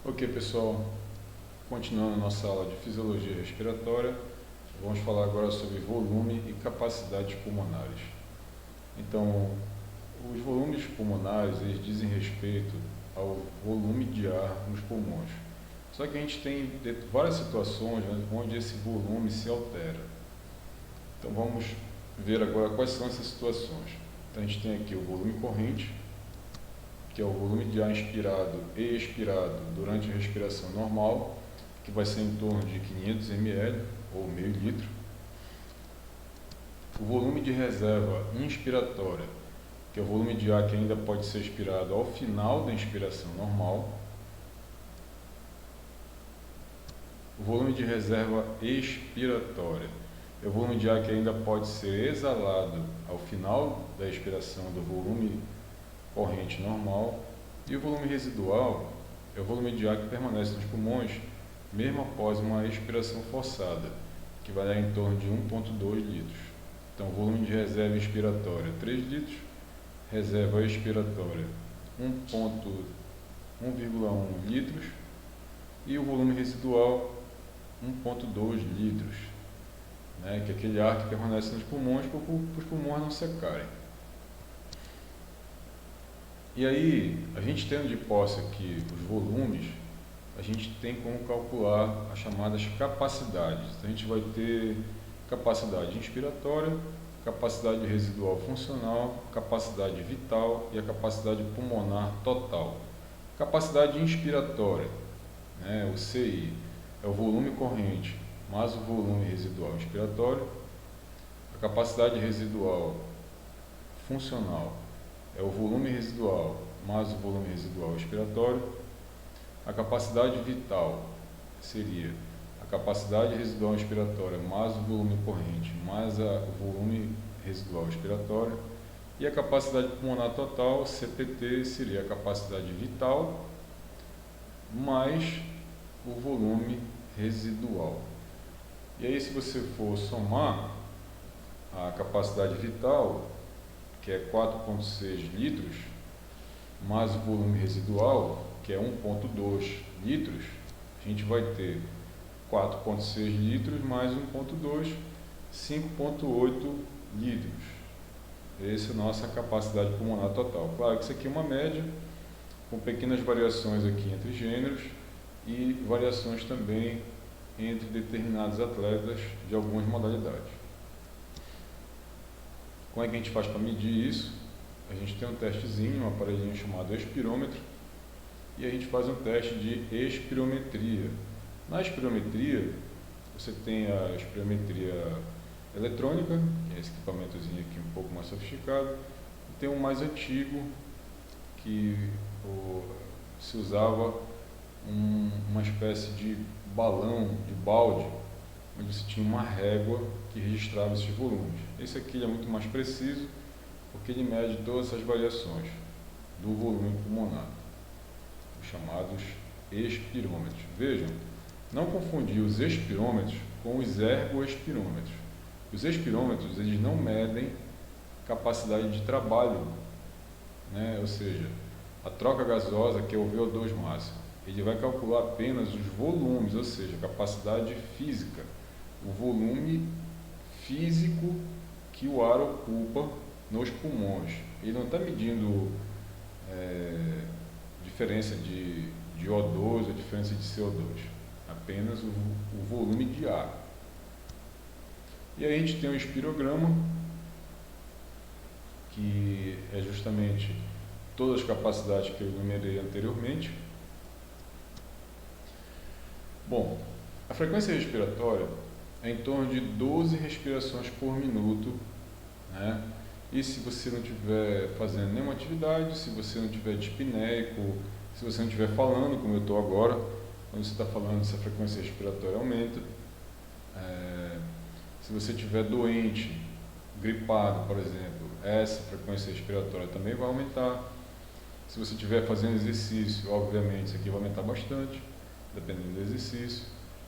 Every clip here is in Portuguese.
Ok, pessoal, continuando a nossa aula de fisiologia respiratória, vamos falar agora sobre volume e capacidades pulmonares. Então, os volumes pulmonares, eles dizem respeito ao volume de ar nos pulmões. Só que a gente tem várias situações onde esse volume se altera. Então, vamos ver agora quais são essas situações. Então, a gente tem aqui o volume corrente, que é o volume de ar inspirado e expirado durante a respiração normal, que vai ser em torno de 500 ml ou meio litro. O volume de reserva inspiratória, que é o volume de ar que ainda pode ser expirado ao final da inspiração normal. O volume de reserva expiratória é o volume de ar que ainda pode ser exalado ao final da expiração do volume corrente normal. E o volume residual é o volume de ar que permanece nos pulmões mesmo após uma expiração forçada, que vai dar em torno de 1,2 litros. Então, o volume de reserva inspiratória 3 litros, reserva expiratória 1,1 litros e o volume residual 1,2 litros, né, que é aquele ar que permanece nos pulmões para os pulmões não secarem. E aí, a gente tendo de posse aqui os volumes, a gente tem como calcular as chamadas capacidades. Então, a gente vai ter capacidade inspiratória, capacidade residual funcional, capacidade vital e a capacidade pulmonar total. Capacidade inspiratória, né, o CI, é o volume corrente mais o volume residual inspiratório. A capacidade residual funcional é o volume residual mais o volume residual expiratório. A capacidade vital seria a capacidade residual inspiratória mais o volume corrente mais o volume residual expiratório. E a capacidade pulmonar total, CPT, seria a capacidade vital mais o volume residual. E aí, se você for somar a capacidade vital, que é 4,6 litros, mais o volume residual, que é 1,2 litros, a gente vai ter 4,6 litros mais 1,2, 5,8 litros. Essa é a nossa capacidade pulmonar total. Claro que isso aqui é uma média, com pequenas variações aqui entre gêneros e variações também entre determinados atletas de algumas modalidades. Como é que a gente faz para medir isso? A gente tem um testezinho, um aparelhinho chamado expirômetro, e a gente faz um teste de espirometria. Na espirometria, você tem a espirometria eletrônica, que é esse equipamentozinho aqui um pouco mais sofisticado, e tem um mais antigo, que se usava uma espécie de balão, de balde, onde se tinha uma régua que registrava esses volumes. Esse aqui é muito mais preciso, porque ele mede todas essas variações do volume pulmonar, os chamados expirômetros. Vejam, não confundir os expirômetros com os ergoespirômetros. Os expirômetros, eles não medem capacidade de trabalho, né? Ou seja, a troca gasosa, que é o VO2 máximo, ele vai calcular apenas os volumes, ou seja, a capacidade física, o volume físico que o ar ocupa nos pulmões. Ele não está medindo diferença de O2 ou diferença de CO2, apenas o volume de ar. E aí a gente tem o espirograma, que é justamente todas as capacidades que eu enumerei anteriormente. Bom, a frequência respiratória é em torno de 12 respirações por minuto, né? E se você não estiver fazendo nenhuma atividade, se você não estiver dispneico, se você não estiver falando, como eu estou agora, quando você está falando, essa frequência respiratória aumenta. Se você estiver doente, gripado, por exemplo, essa frequência respiratória também vai aumentar. Se você estiver fazendo exercício, obviamente, isso aqui vai aumentar bastante, dependendo do exercício.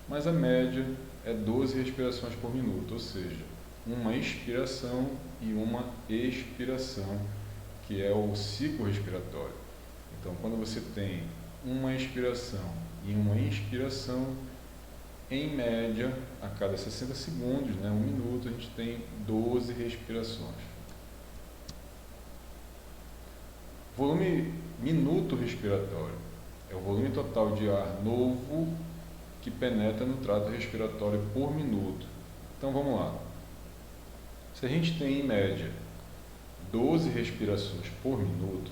Mas a média é 12 respirações por minuto, ou seja, uma inspiração e uma expiração, que é o ciclo respiratório. Então, quando você tem uma expiração e uma inspiração, em média, a cada 60 segundos, né, 1 minuto, a gente tem 12 respirações. Volume minuto respiratório é o volume total de ar novo que penetra no trato respiratório por minuto. Então vamos lá. Se a gente tem em média 12 respirações por minuto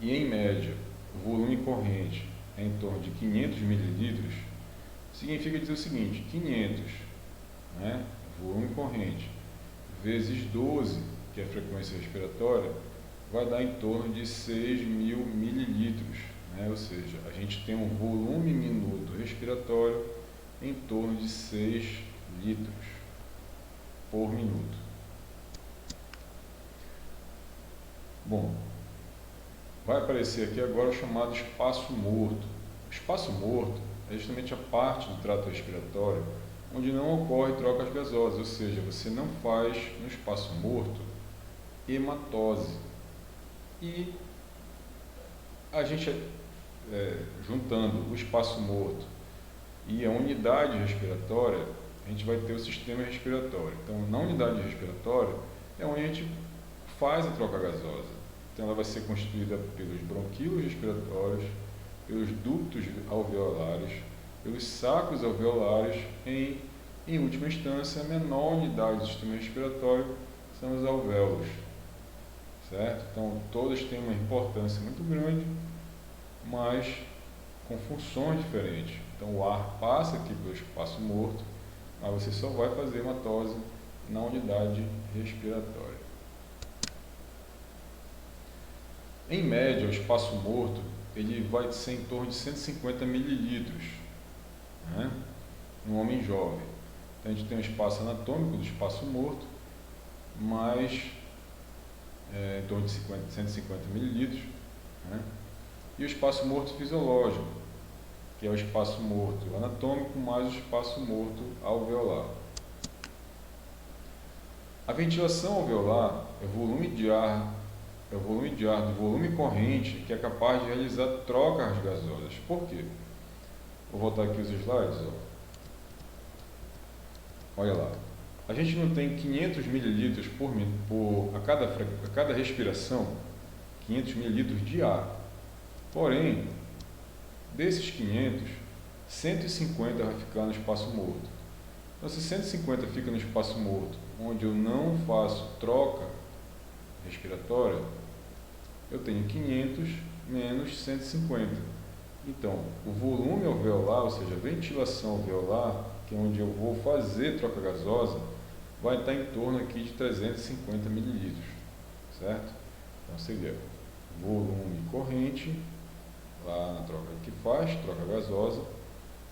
e em média o volume corrente é em torno de 500 mililitros, significa dizer o seguinte: 500, né, volume corrente, vezes 12, que é a frequência respiratória, vai dar em torno de 6.000 mililitros, né? Ou seja, a gente tem um volume minuto respiratório em torno de 6 litros por minuto. Bom, vai aparecer aqui agora o chamado espaço morto. O espaço morto é justamente a parte do trato respiratório onde não ocorre trocas gasosas, ou seja, você não faz no espaço morto hematose. E a gente, juntando o espaço morto e a unidade respiratória, a gente vai ter o sistema respiratório. Então, na unidade respiratória é onde a gente faz a troca gasosa. Então, ela vai ser constituída pelos bronquíolos respiratórios, pelos ductos alveolares, pelos sacos alveolares, em última instância, a menor unidade do sistema respiratório são os alvéolos, certo? Então, todas têm uma importância muito grande, mas com funções diferentes. Então, o ar passa aqui pelo espaço morto, mas você só vai fazer hematose na unidade respiratória. Em média, o espaço morto ele vai ser em torno de 150 mililitros, né, no homem jovem. Então, a gente tem um espaço anatômico do espaço morto, mais em torno de 150 mililitros, né, e o espaço morto fisiológico, que é o espaço morto anatômico mais o espaço morto alveolar. A ventilação alveolar é o volume de ar do volume corrente que é capaz de realizar trocas gasosas. Por quê? Vou voltar aqui os slides. Olha lá. A gente não tem 500 mililitros a cada respiração, 500 mililitros de ar. Porém, desses 500, 150 vai ficar no espaço morto. Então, se 150 fica no espaço morto, onde eu não faço troca respiratória, eu tenho 500 menos 150. Então, o volume alveolar, ou seja, a ventilação alveolar, que é onde eu vou fazer troca gasosa, vai estar em torno aqui de 350 mililitros, certo? Então, seria volume corrente, lá na troca que faz, troca gasosa,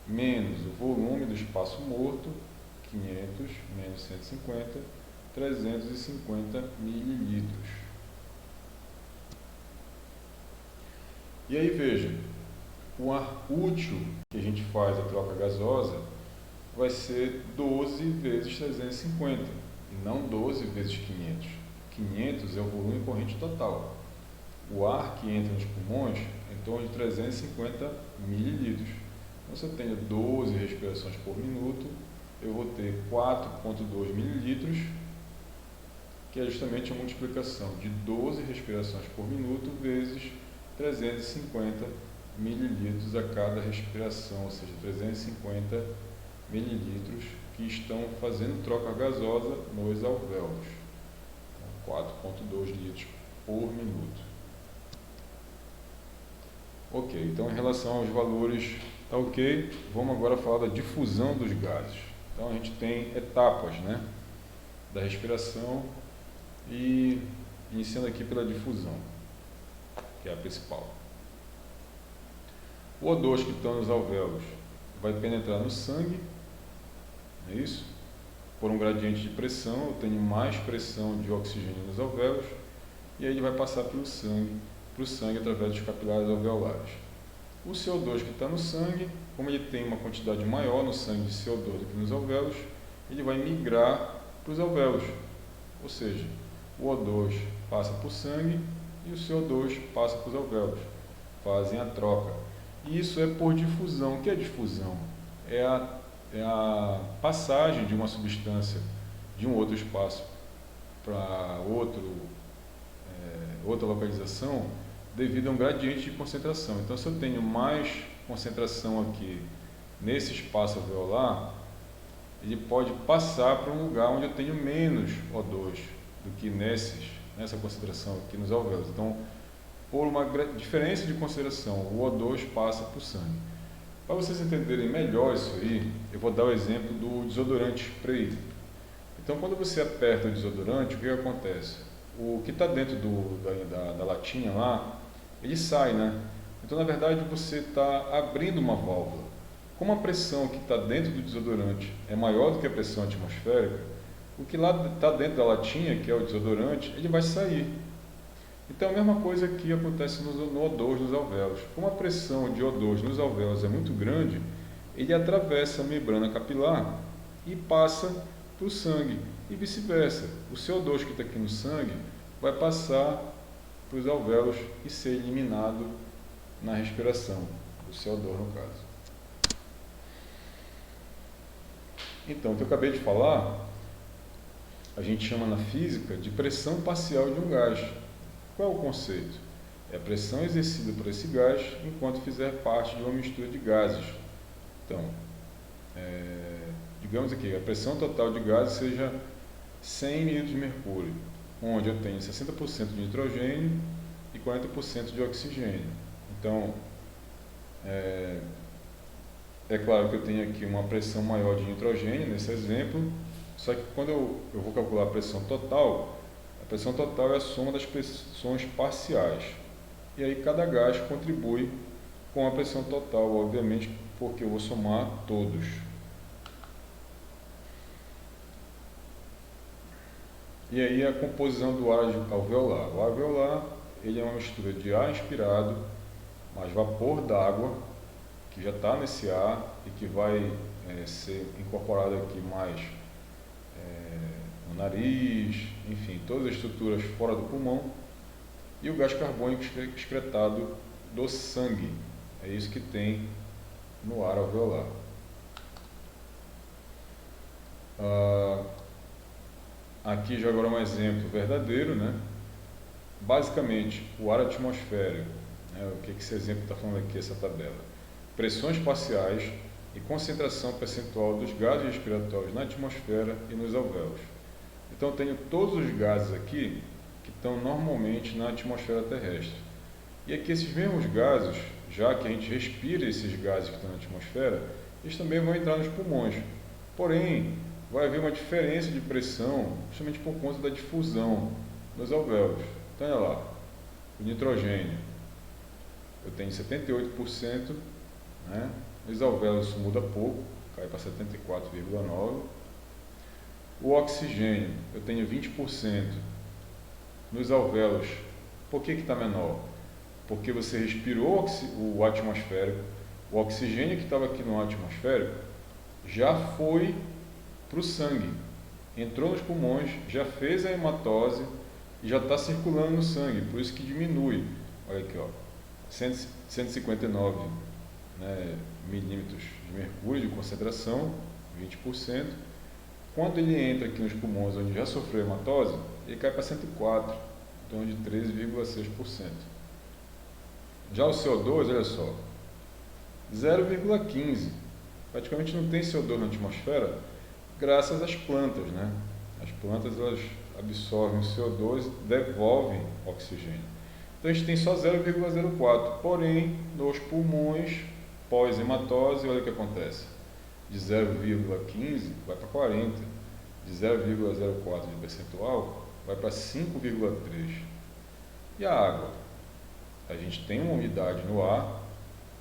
menos o volume do espaço morto, 500 menos 150, 350 mililitros. E aí veja, o ar útil que a gente faz a troca gasosa vai ser 12 vezes 350, e não 12 vezes 500. 500 é o volume corrente total. O ar que entra nos pulmões é em torno de 350 mililitros. Então, se eu tenho 12 respirações por minuto, eu vou ter 4,2 mililitros, que é justamente a multiplicação de 12 respirações por minuto vezes 350 mililitros a cada respiração, ou seja, 350 mililitros que estão fazendo troca gasosa nos alvéolos. Então, 4,2 litros por minuto. Ok, então em relação aos valores, tá ok? Vamos agora falar da difusão dos gases. Então a gente tem etapas, né, da respiração e iniciando aqui pela difusão, que é a principal. O O2 que está nos alvéolos vai penetrar no sangue, é isso? Por um gradiente de pressão, eu tenho mais pressão de oxigênio nos alvéolos, e aí ele vai passar pelo sangue, para o sangue através dos capilares alveolares. O CO2 que está no sangue, como ele tem uma quantidade maior no sangue de CO2 do que nos alvéolos, ele vai migrar para os alvéolos, ou seja, o O2 passa para o sangue e o CO2 passa para os alvéolos. fazem a troca. E isso é por difusão. O que é difusão? É a passagem de uma substância de um outro espaço para outra localização devido a um gradiente de concentração. Então, se eu tenho mais concentração aqui nesse espaço alveolar, ele pode passar para um lugar onde eu tenho menos O2 do que nessa concentração aqui nos alvéolos. Então, por uma diferença de concentração, o O2 passa para o sangue. Para vocês entenderem melhor isso aí, eu vou dar o exemplo do desodorante spray. Então, quando você aperta o desodorante, o que acontece? O que está dentro da latinha lá, ele sai, né? Então, na verdade, você está abrindo uma válvula. Como a pressão que está dentro do desodorante é maior do que a pressão atmosférica, o que lá está dentro da latinha, que é o desodorante, ele vai sair. Então, a mesma coisa que acontece no O2 nos alvéolos. Como a pressão de O2 nos alvéolos é muito grande, ele atravessa a membrana capilar e passa para o sangue. E vice-versa. O CO2 que está aqui no sangue vai passar para os alvéolos e ser eliminado na respiração. O CO2 no caso. Então, o que eu acabei de falar, a gente chama na física de pressão parcial de um gás. Qual é o conceito? É a pressão exercida por esse gás enquanto fizer parte de uma mistura de gases. Então, digamos aqui, a pressão total de gases seja 100 ml de mercúrio, onde eu tenho 60% de nitrogênio e 40% de oxigênio. Então, é claro que eu tenho aqui uma pressão maior de nitrogênio nesse exemplo, só que quando eu vou calcular a pressão total é a soma das pressões parciais. E aí cada gás contribui com a pressão total, obviamente, porque eu vou somar todos. E aí a composição do ar alveolar. O ar alveolar ele é uma mistura de ar inspirado, mais vapor d'água, que já está nesse ar e que vai ser incorporado aqui mais no nariz, enfim, todas as estruturas fora do pulmão, e o gás carbônico excretado do sangue. É isso que tem no ar alveolar. Aqui já agora um exemplo verdadeiro, né? Basicamente, o ar atmosférico, né? O que esse exemplo está falando aqui, essa tabela? Pressões parciais e concentração percentual dos gases respiratórios na atmosfera e nos alvéolos. Então, eu tenho todos os gases aqui que estão normalmente na atmosfera terrestre. E aqui esses mesmos gases, já que a gente respira esses gases que estão na atmosfera, eles também vão entrar nos pulmões. Porém, vai haver uma diferença de pressão, justamente por conta da difusão nos alvéolos. Então, olha lá, o nitrogênio, eu tenho 78%, né? Nos alvéolos isso muda pouco, cai para 74,9%. O oxigênio, eu tenho 20%. Nos alvéolos, por que está menor? Porque você respirou o atmosférico, o oxigênio que estava aqui no atmosférico já foi para o sangue, entrou nos pulmões, já fez a hematose e já está circulando no sangue, por isso que diminui. Olha aqui, ó, 159 milímetros de mercúrio de concentração, 20%. Quando ele entra aqui nos pulmões, onde já sofreu hematose, ele cai para 104, em torno de 13,6%. Já o CO2, olha só, 0,15. Praticamente não tem CO2 na atmosfera, graças às plantas, né? As plantas elas absorvem o CO2 e devolvem oxigênio. Então a gente tem só 0,04, porém nos pulmões pós-hematose, olha o que acontece. De 0,15 vai para 40, de 0,04 de percentual vai para 5,3. E a água? A gente tem uma umidade no ar,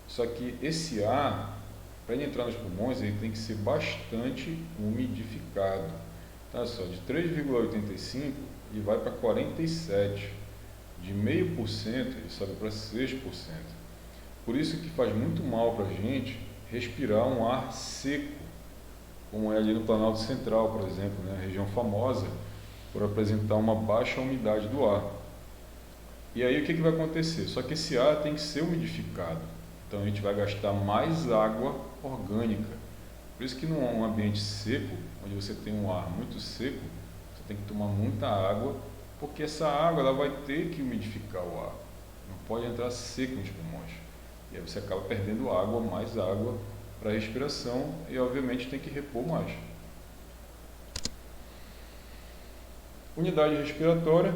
só que esse ar, para ele entrar nos pulmões, ele tem que ser bastante umidificado. Então, olha só, de 3,85 ele vai para 47, de 0,5% ele sobe para 6%. Por isso que faz muito mal para a gente respirar um ar seco, como é ali no Planalto Central, por exemplo, né? Região famosa por apresentar uma baixa umidade do ar. E aí o que vai acontecer? Só que esse ar tem que ser umidificado. Então a gente vai gastar mais água orgânica. Por isso que num ambiente seco, onde você tem um ar muito seco, você tem que tomar muita água, porque essa água ela vai ter que umidificar o ar. Não pode entrar seco nos pulmões. E aí você acaba perdendo água, mais água para a respiração e obviamente tem que repor mais. Unidade respiratória,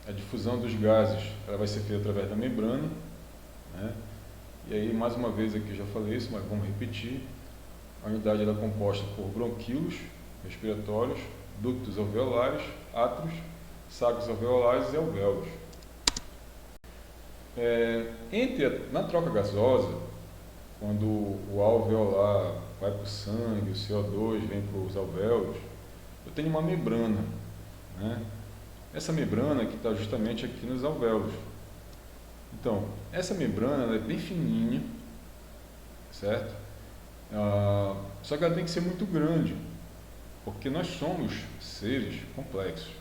a difusão dos gases ela vai ser feita através da membrana, né? E aí mais uma vez aqui eu já falei isso, mas vamos repetir. A unidade ela é composta por bronquíolos respiratórios, ductos alveolares, átrios, sacos alveolares e alvéolos. Na troca gasosa, quando o alveolar vai para o sangue, o CO2 vem para os alvéolos, eu tenho uma membrana, né? Essa membrana que está justamente aqui nos alvéolos. Então, essa membrana ela é bem fininha, certo? Só que ela tem que ser muito grande, porque nós somos seres complexos.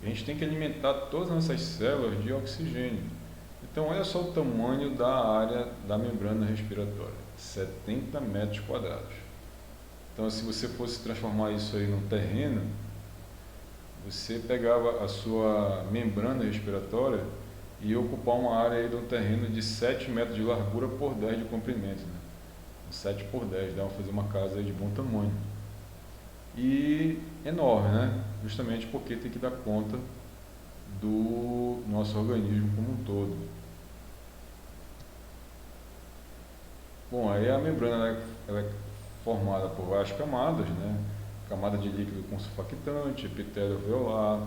A gente tem que alimentar todas as nossas células de oxigênio. Então, olha só o tamanho da área da membrana respiratória, 70 metros quadrados. Então, se você fosse transformar isso aí num terreno, você pegava a sua membrana respiratória e ia ocupar uma área aí de um terreno de 7 metros de largura por 10 de comprimento, né? 7 por 10, dá para fazer uma casa aí de bom tamanho. E enorme, né? Justamente porque tem que dar conta do nosso organismo como um todo. Bom, aí a membrana ela é formada por várias camadas, né? Camada de líquido com surfactante, epitélio alveolar,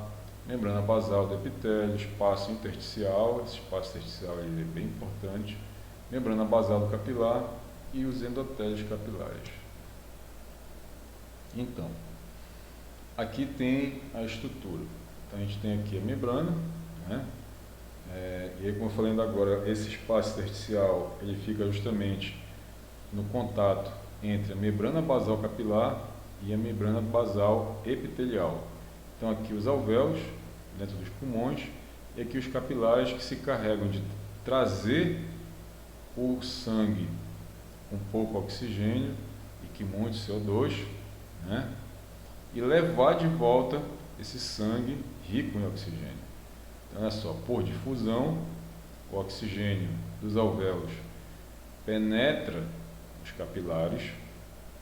membrana basal do epitélio, espaço intersticial, esse espaço intersticial ele é bem importante, membrana basal do capilar e os endotélios capilares. Então, aqui tem a estrutura. Então a gente tem aqui a membrana, né? E aí, como eu falei ainda agora, esse espaço intersticial ele fica justamente no contato entre a membrana basal capilar e a membrana basal epitelial. Então aqui os alvéolos dentro dos pulmões e aqui os capilares que se carregam de trazer o sangue com pouco oxigênio e que muito CO2, né? E levar de volta esse sangue rico em oxigênio. Então olha só, por difusão, o oxigênio dos alvéolos penetra os capilares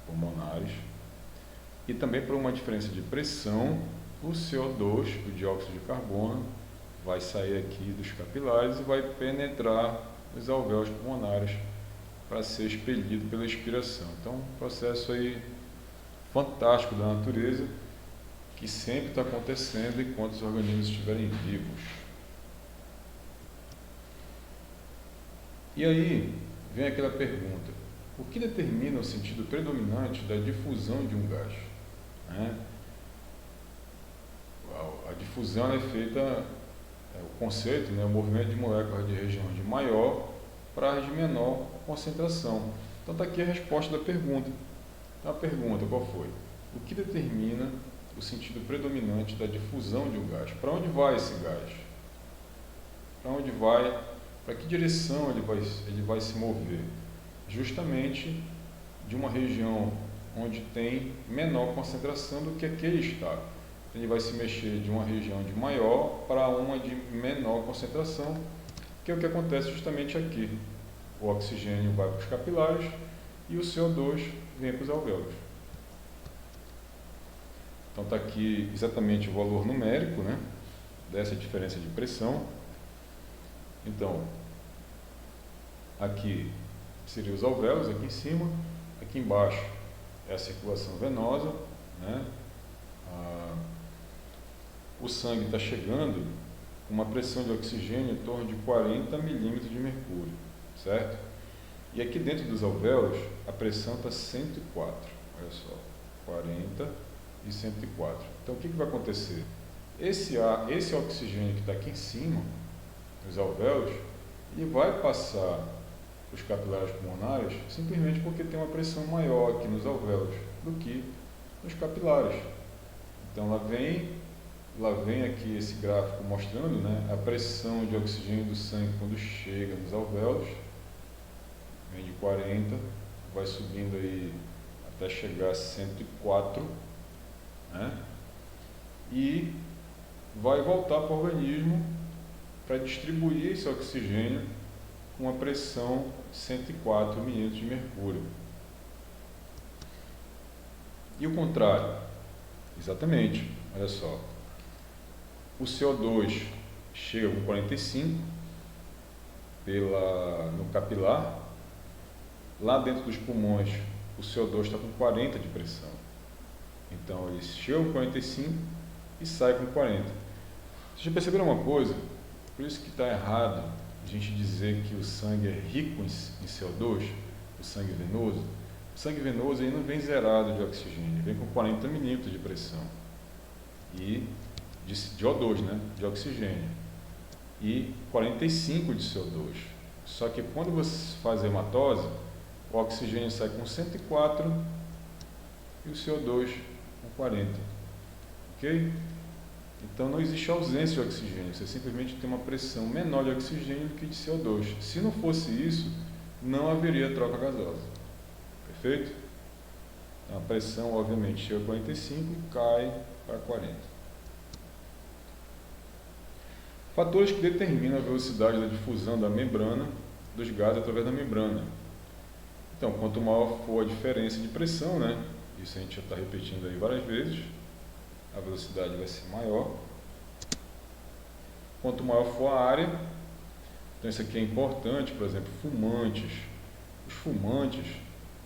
pulmonares e também por uma diferença de pressão, o CO2, o dióxido de carbono, vai sair aqui dos capilares e vai penetrar os alvéolos pulmonares para ser expelido pela expiração. Então, um processo aí fantástico da natureza que sempre está acontecendo enquanto os organismos estiverem vivos. E aí vem aquela pergunta: o que determina o sentido predominante da difusão de um gás? A difusão é feita, o conceito, o movimento de moléculas de região de maior para as de menor concentração. Então está aqui a resposta da pergunta. Então a pergunta qual foi? O que determina o sentido predominante da difusão de um gás? Para onde vai esse gás? Para onde vai? Para que direção ele vai se mover? Justamente de uma região onde tem menor concentração do que aquele estado. Ele vai se mexer de uma região de maior para uma de menor concentração, que é o que acontece justamente aqui. O oxigênio vai para os capilares e o CO2 vem para os alvéolos. Então está aqui exatamente o valor numérico, né, dessa diferença de pressão. Então, aqui seriam os alvéolos, aqui em cima, aqui embaixo é a circulação venosa, né? O sangue está chegando com uma pressão de oxigênio em torno de 40 milímetros de mercúrio, certo? E aqui dentro dos alvéolos a pressão está 104, olha só, 40 e 104. Então o que vai acontecer? Esse oxigênio que está aqui em cima, os alvéolos, ele vai passar os capilares pulmonares simplesmente porque tem uma pressão maior aqui nos alvéolos do que nos capilares. Então ela vem lá vem aqui esse gráfico mostrando, né, a pressão de oxigênio do sangue quando chega nos alvéolos, vem de 40, vai subindo aí até chegar a 104, né, e vai voltar para o organismo para distribuir esse oxigênio com a pressão 104 milímetros de mercúrio. E o contrário? Exatamente, olha só. O CO2 chega com 45 no capilar. Lá dentro dos pulmões, o CO2 está com 40 de pressão. Então, ele chega com 45 e sai com 40. Vocês já perceberam uma coisa? Por isso que está errado a gente dizer que o sangue é rico em CO2, o sangue venoso. O sangue venoso aí não vem zerado de oxigênio, vem com 40 milímetros de pressão e de O2, né, de oxigênio, e 45 de CO2. Só que quando você faz a hematose, o oxigênio sai com 104 e o CO2 com 40. Ok? Então não existe ausência de oxigênio, você simplesmente tem uma pressão menor de oxigênio do que de CO2. Se não fosse isso, não haveria troca gasosa. Perfeito? Então, a pressão, obviamente, chega a 45 e cai para 40. Fatores que determinam a velocidade da difusão da membrana dos gases através da membrana. Então, quanto maior for a diferença de pressão, né? Isso a gente já está repetindo aí várias vezes, a velocidade vai ser maior. Quanto maior for a área, então isso aqui é importante, por exemplo, fumantes. Os fumantes,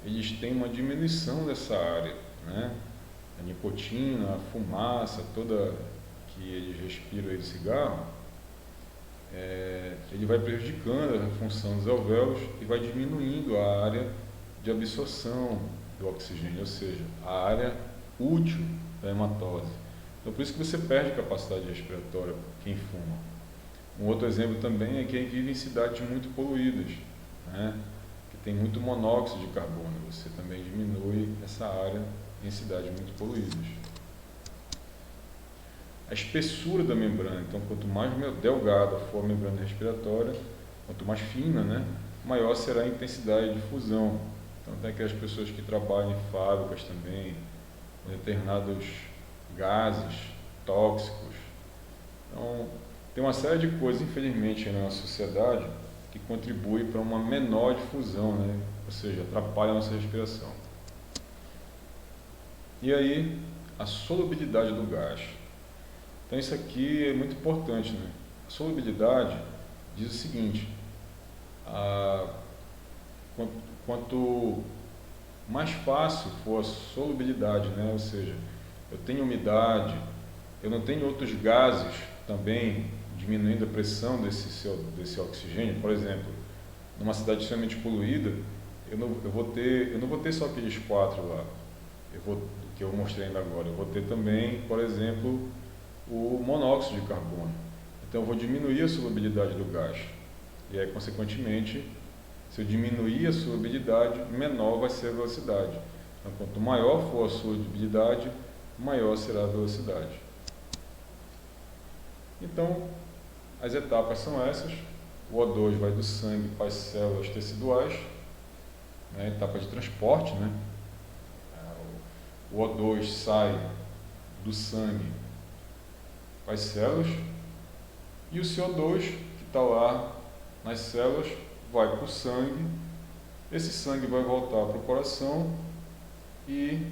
eles têm uma diminuição dessa área, né? A nicotina, a fumaça toda que eles respiram aí do cigarro, ele vai prejudicando a função dos alvéolos e vai diminuindo a área de absorção do oxigênio, ou seja, a área útil da hematose. Então, por isso que você perde capacidade respiratória quem fuma. Um outro exemplo também é quem vive em cidades muito poluídas, né? Que tem muito monóxido de carbono. Você também diminui essa área em cidades muito poluídas. A espessura da membrana, então, quanto mais delgada for a membrana respiratória, quanto mais fina, né, maior será a intensidade de difusão. Então, tem aquelas pessoas que trabalham em fábricas também, com determinados gases tóxicos. Então, tem uma série de coisas, infelizmente, na nossa sociedade que contribui para uma menor difusão, né? Ou seja, atrapalha a nossa respiração. E aí, a solubilidade do gás. Então, isso aqui é muito importante, né? A solubilidade diz o seguinte: quanto mais fácil for a solubilidade, né? Ou seja, eu tenho umidade, eu não tenho outros gases também diminuindo a pressão desse oxigênio. Por exemplo, numa cidade extremamente poluída, eu não vou ter só aqueles 4 lá, que eu mostrei ainda agora. Eu vou ter também, por exemplo, o monóxido de carbono. Então eu vou diminuir a solubilidade do gás. E aí, consequentemente, se eu diminuir a solubilidade, menor vai ser a velocidade. Então, quanto maior for a solubilidade, maior será a velocidade. Então, as etapas são essas. O O2 vai do sangue para as células teciduais, né, etapa de transporte, né? O O2 sai do sangue para as células e o CO2 que está lá nas células vai para o sangue. Esse sangue vai voltar para o coração e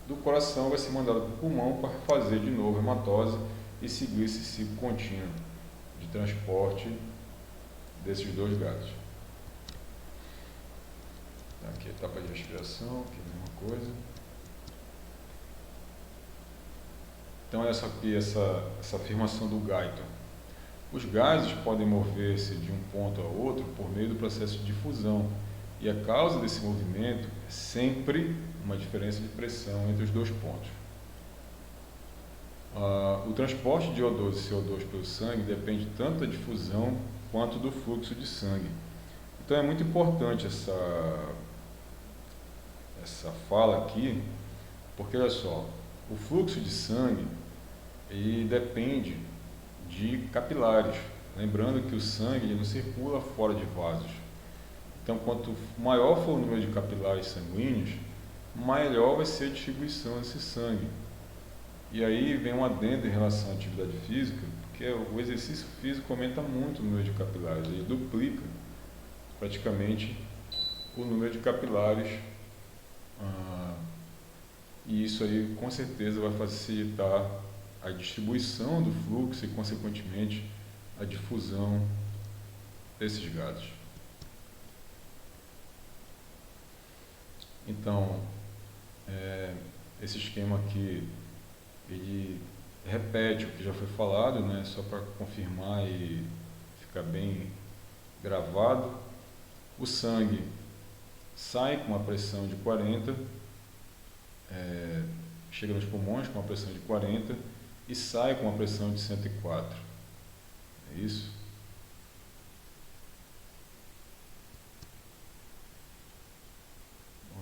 do coração vai ser mandado para o pulmão para fazer de novo a hematose e seguir esse ciclo contínuo de transporte desses dois gases. Aqui a etapa de respiração, aqui a mesma coisa. Então essa aqui, essa afirmação do Guyton. Os gases podem mover-se de um ponto a outro por meio do processo de difusão, e a causa desse movimento é sempre uma diferença de pressão entre os dois pontos. O transporte de O2 e CO2 pelo sangue depende tanto da difusão quanto do fluxo de sangue. Então é muito importante essa fala aqui, porque olha só, o fluxo de sangue e depende de capilares. Lembrando que o sangue ele não circula fora de vasos. Então, quanto maior for o número de capilares sanguíneos, maior vai ser a distribuição desse sangue. E aí vem um adendo em relação à atividade física, porque o exercício físico aumenta muito o número de capilares, ele duplica praticamente o número de capilares, e isso aí com certeza vai facilitar a distribuição do fluxo e, consequentemente, a difusão desses gases. Então, esse esquema aqui, ele repete o que já foi falado, né, só para confirmar e ficar bem gravado. O sangue sai com uma pressão de 40, chega nos pulmões com uma pressão de 40 e sai com uma pressão de 104. É isso?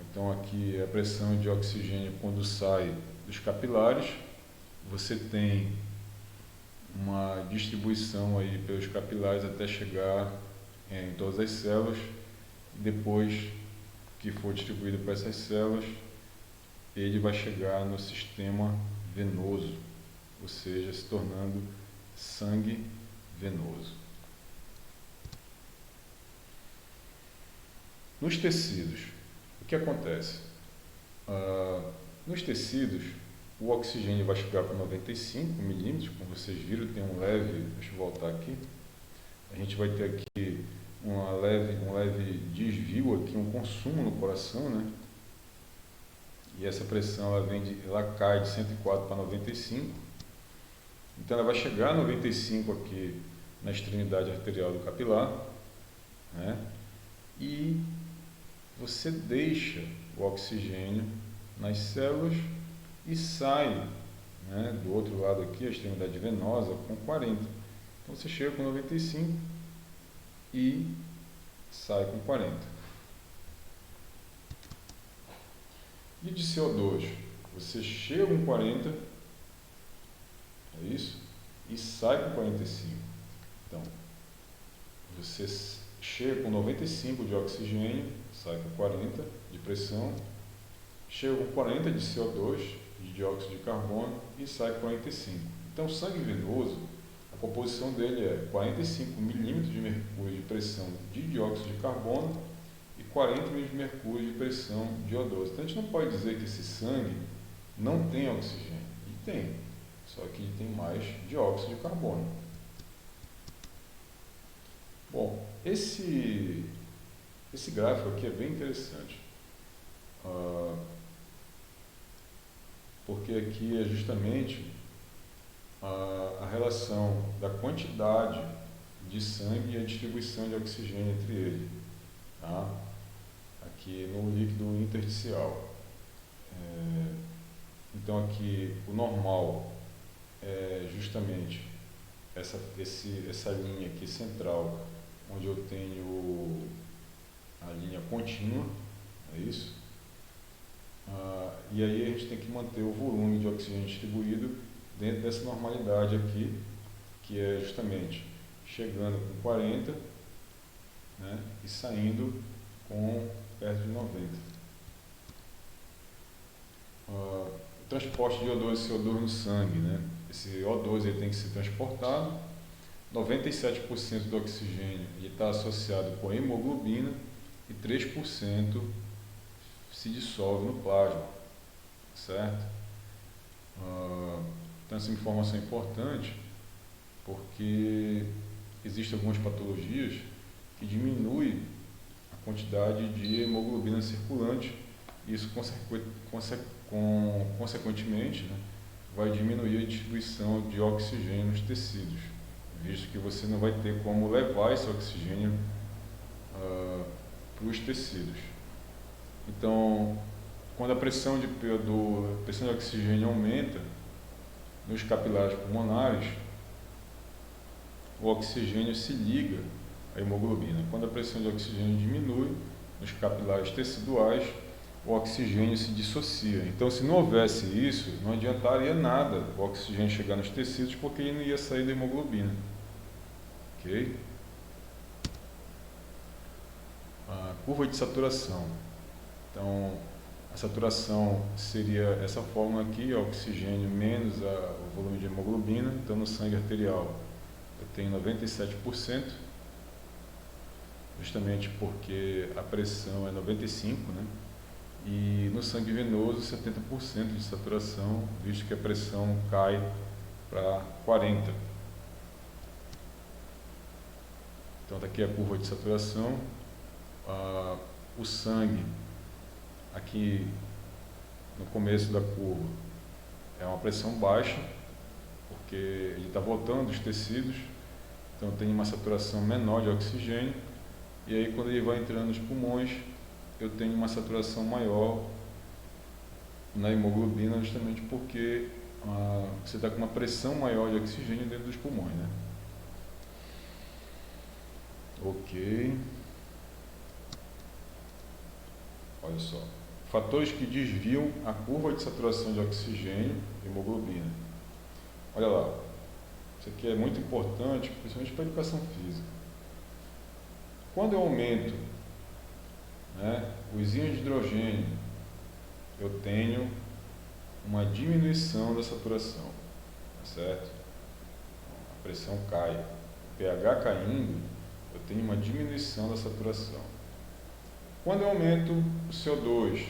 Então aqui a pressão de oxigênio quando sai dos capilares, você tem uma distribuição aí pelos capilares até chegar em todas as células, e depois que for distribuído para essas células, ele vai chegar no sistema venoso, ou seja, se tornando sangue venoso. Nos tecidos, o que acontece? Nos tecidos, o oxigênio vai chegar para 95 milímetros, como vocês viram, tem um leve, deixa eu voltar aqui, a gente vai ter aqui um leve desvio aqui, um consumo no coração, né? E essa pressão ela cai de 104 para 95, então ela vai chegar a 95 aqui na extremidade arterial do capilar, né? E você deixa o oxigênio nas células e sai, né, do outro lado aqui, a extremidade venosa, com 40. Então você chega com 95 e sai com 40. E de CO2, você chega com 40, é isso? E sai com 45. Então, você chega com 95 de oxigênio, sai com 40 de pressão, chega com 40 de CO2, de dióxido de carbono, e sai com 45. Então, o sangue venoso, a composição dele é 45 milímetros de mercúrio de pressão de dióxido de carbono e 40 milímetros de mercúrio de pressão de O2. Então, a gente não pode dizer que esse sangue não tem oxigênio. Ele tem, só que ele tem mais dióxido de carbono. Bom, esse gráfico aqui é bem interessante, porque aqui é justamente a relação da quantidade de sangue e a distribuição de oxigênio entre eles, tá? Aqui no líquido intersticial. Então aqui o normal é justamente essa linha aqui central, onde eu tenho a linha contínua, é isso? E aí a gente tem que manter o volume de oxigênio distribuído dentro dessa normalidade aqui, que é justamente chegando com 40, né, e saindo com perto de 90. O transporte de O2 e CO2 no sangue, né? Esse O2 ele tem que ser transportado. 97% do oxigênio está associado com a hemoglobina e 3% se dissolve no plasma, certo? Então essa informação é importante porque existem algumas patologias que diminuem a quantidade de hemoglobina circulante e isso consequentemente, né, vai diminuir a distribuição de oxigênio nos tecidos, visto que você não vai ter como levar esse oxigênio para os tecidos. Então, quando a pressão de oxigênio aumenta nos capilares pulmonares, o oxigênio se liga à hemoglobina. Quando a pressão de oxigênio diminui nos capilares teciduais, o oxigênio se dissocia. Então, se não houvesse isso, não adiantaria nada o oxigênio chegar nos tecidos, porque ele não ia sair da hemoglobina. Ok? A curva de saturação. Então, a saturação seria essa fórmula aqui, oxigênio menos o volume de hemoglobina. Então, no sangue arterial, eu tenho 97%, justamente porque a pressão é 95%, né? E no sangue venoso, 70% de saturação, visto que a pressão cai para 40%. Então, está aqui a curva de saturação. O sangue, aqui no começo da curva, é uma pressão baixa, porque ele está voltando dos tecidos, então tem uma saturação menor de oxigênio, e aí quando ele vai entrando nos pulmões, eu tenho uma saturação maior na hemoglobina, justamente porque você está com uma pressão maior de oxigênio dentro dos pulmões, né? Ok. Olha só. Fatores que desviam a curva de saturação de oxigênio e hemoglobina. Olha lá. Isso aqui é muito importante, principalmente para a educação física. Quando eu aumento, né, os íons de hidrogênio, eu tenho uma diminuição da saturação, tá certo? A pressão cai, o pH caindo, eu tenho uma diminuição da saturação. Quando eu aumento o CO2,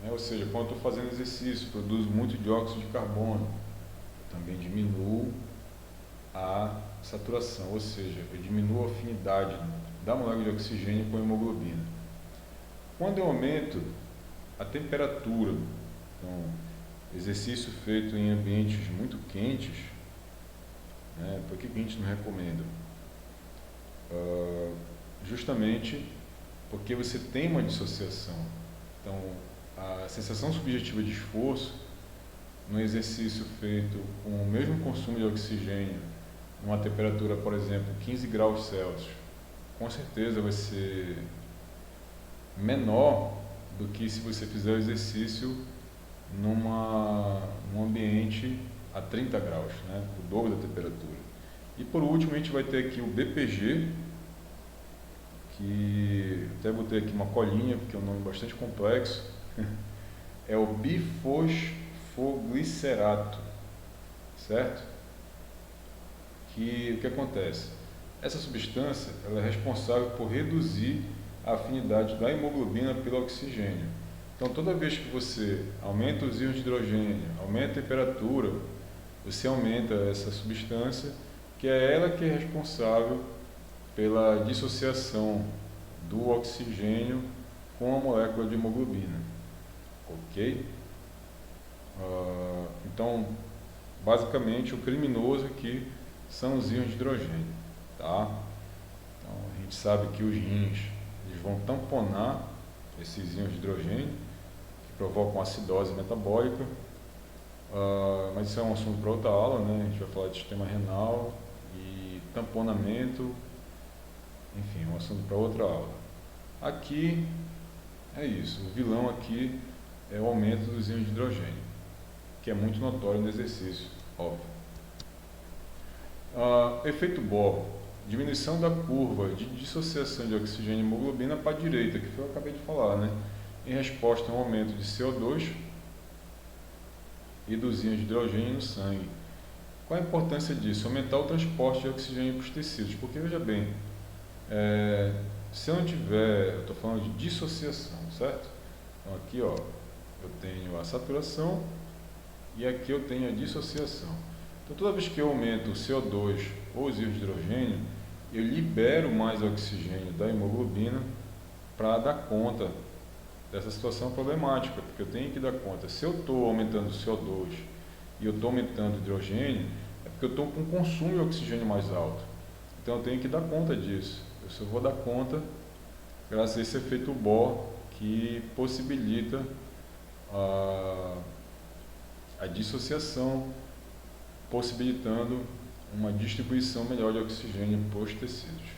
né, ou seja, quando eu estou fazendo exercício, produzo muito dióxido de carbono, eu também diminuo a saturação, ou seja, eu diminuo a afinidade da molécula de oxigênio com a hemoglobina. Quando eu aumento a temperatura, então, exercício feito em ambientes muito quentes, né, por que a gente não recomenda? Justamente porque você tem uma dissociação. Então, a sensação subjetiva de esforço, no exercício feito com o mesmo consumo de oxigênio, numa temperatura, por exemplo, 15 graus Celsius, com certeza vai ser menor do que se você fizer o exercício num ambiente a 30 graus, né? O dobro da temperatura. E por último, a gente vai ter aqui o BPG, que até botei aqui uma colinha, porque é um nome bastante complexo, é o bifosfoglicerato, certo? O que acontece? Essa substância ela é responsável por reduzir a afinidade da hemoglobina pelo oxigênio. Então, toda vez que você aumenta os íons de hidrogênio, aumenta a temperatura, você aumenta essa substância, que é ela que é responsável pela dissociação do oxigênio com a molécula de hemoglobina. Ok? Então, basicamente, o criminoso aqui são os íons de hidrogênio. Tá? Então, a gente sabe que os rins eles vão tamponar esses íons de hidrogênio, que provocam acidose metabólica. Mas isso é um assunto para outra aula, né? A gente vai falar de sistema renal e tamponamento. Enfim, um assunto para outra aula. Aqui é isso. O vilão aqui é o aumento dos íons de hidrogênio, que é muito notório no exercício, óbvio. Efeito Bohr. Diminuição da curva de dissociação de oxigênio e hemoglobina para a direita, que foi o que eu acabei de falar, né? Em resposta a um aumento de CO2 e dos íons de hidrogênio no sangue. Qual a importância disso? Aumentar o transporte de oxigênio para os tecidos. Porque, veja bem, se eu não tiver, eu estou falando de dissociação, certo? Então aqui, ó, eu tenho a saturação e aqui eu tenho a dissociação. Então toda vez que eu aumento o CO2 ou os íons de hidrogênio, eu libero mais oxigênio da hemoglobina para dar conta dessa situação problemática, porque eu tenho que dar conta. Se eu estou aumentando o CO2 e eu estou aumentando o hidrogênio, é porque eu estou com um consumo de oxigênio mais alto. Então eu tenho que dar conta disso. Eu só vou dar conta graças a esse efeito Bohr que possibilita a dissociação, possibilitando uma distribuição melhor de oxigênio para os tecidos.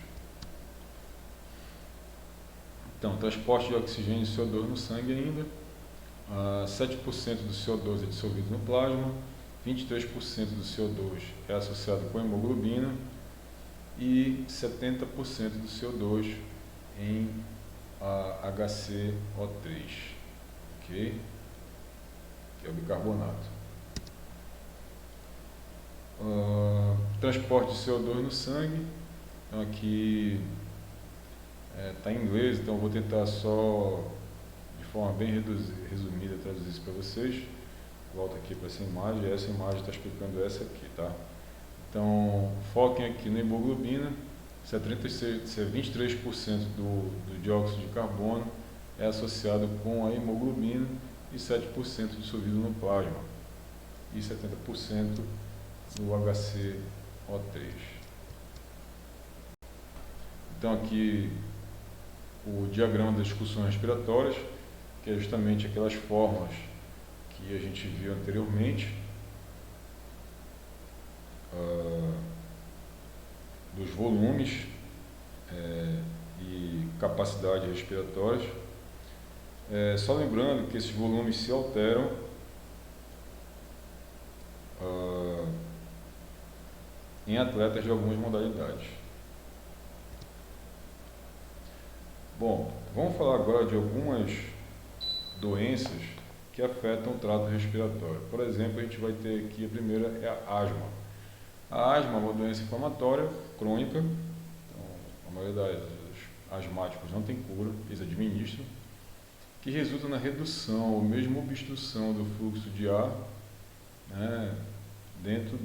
Então, transporte de oxigênio e CO2 no sangue ainda, 7% do CO2 é dissolvido no plasma, 23% do CO2 é associado com hemoglobina e 70% do CO2 em HCO3, ok? Que é o bicarbonato. Transporte de CO2 no sangue, então aqui está em inglês, então eu vou tentar só de forma bem resumida traduzir isso para vocês. Volto aqui para essa imagem está explicando essa aqui, tá? Então, foquem aqui na hemoglobina, se é 23% do dióxido de carbono é associado com a hemoglobina e 7% dissolvido no plasma e 70% no HCO3. Então aqui o diagrama das discussões respiratórias, que é justamente aquelas fórmulas que a gente viu anteriormente, dos volumes e capacidade respiratórias. Só lembrando que esses volumes se alteram em atletas de algumas modalidades. Bom, vamos falar agora de algumas doenças que afetam o trato respiratório. Por exemplo, a gente vai ter aqui, a primeira é a asma. A asma é uma doença inflamatória crônica, então, a maioria dos asmáticos não tem cura, eles administram, que resulta na redução ou mesmo obstrução do fluxo de ar, né, dentro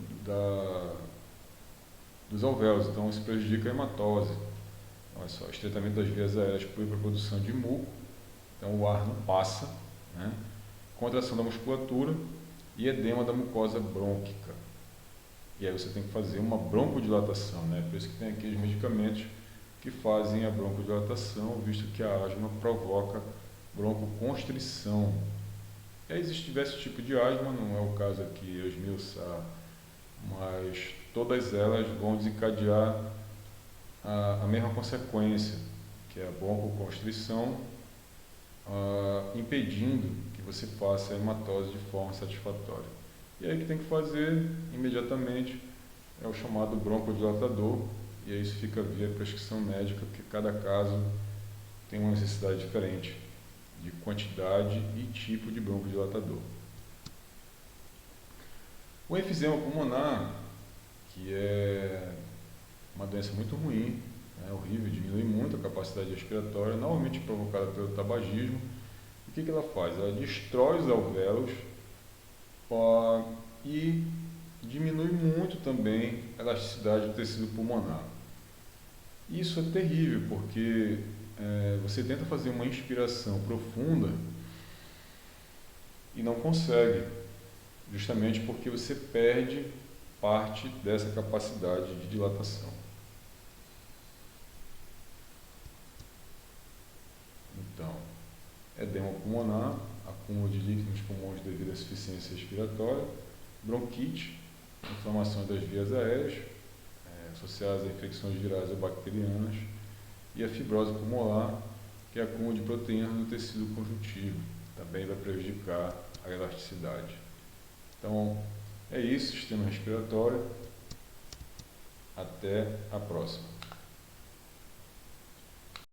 dos alvéolos, então isso prejudica a hematose. Olha só, estreitamento das vias aéreas proíbe a produção de muco, então o ar não passa, né? Contração da musculatura e edema da mucosa brônquica. E aí você tem que fazer uma broncodilatação, né? Por isso que tem aqui os medicamentos que fazem a broncodilatação, visto que a asma provoca broncoconstrição. E aí, se tiver esse tipo de asma, não é o caso aqui eu esmiuçar, mas todas elas vão desencadear a mesma consequência, que é a broncoconstrição, impedindo que você faça a hematose de forma satisfatória. E aí o que tem que fazer imediatamente é o chamado broncodilatador, e aí isso fica via prescrição médica, porque cada caso tem uma necessidade diferente de quantidade e tipo de broncodilatador. O enfisema pulmonar, que é uma doença muito ruim, é horrível, diminui muito a capacidade respiratória, normalmente provocada pelo tabagismo. O que ela faz? Ela destrói os alvéolos e diminui muito também a elasticidade do tecido pulmonar. Isso é terrível, porque você tenta fazer uma inspiração profunda e não consegue, justamente porque você perde parte dessa capacidade de dilatação. Então, edema pulmonar, acúmulo de líquido nos pulmões devido à insuficiência respiratória, bronquite, inflamação das vias aéreas, associadas a infecções virais ou bacterianas, e a fibrose pulmonar, que é acúmulo de proteínas no tecido conjuntivo, também vai prejudicar a elasticidade. Então, é isso, sistema respiratório. Até a próxima.